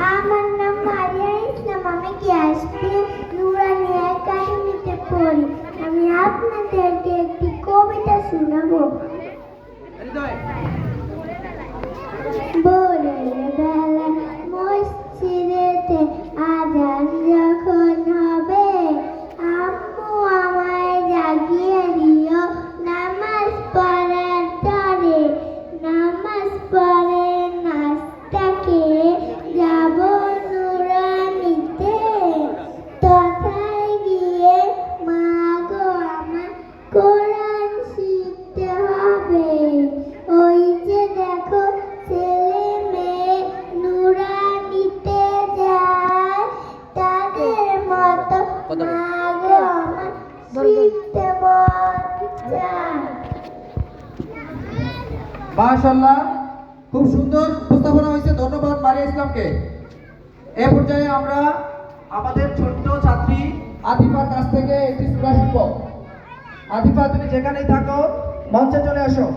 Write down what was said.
আমার নাম মারিয়া ইসলাম। আমি ক্লাস 3 নুরানি একাডেমিতে পড়ি। আমি আপনাদেরকে একটি কবিতা শোনাবো। ভোরের বেলা মসজিদেতে আজান যখন হবে, আম্মু আমায় জাগিয়ে দিও নামাজ পড়ার তরে। নামাজ পড়ে নাস্তা খেয়ে যাব নুরানিতে। তথায় গিয়ে মা গো আমার কোরআন শিখতে হবে। ওই যে দেখো ছেলে মেয়ে নুরানিতে যায়, তাদের মতো মা গো আমার শিখতে মন চায়। মাশাআল্লাহ, খুব সুন্দর উপস্থাপনা হয়েছে। ধন্যবাদ মারিয়া ইসলামকে। এই পর্যায়ে আমরা আমাদের ছোট্ট ছাত্রী আতিফার কাছ থেকে একটি সূরা শিখব। আতিফা, তুমি যেখানেই থাকো মঞ্চে চলে আসো।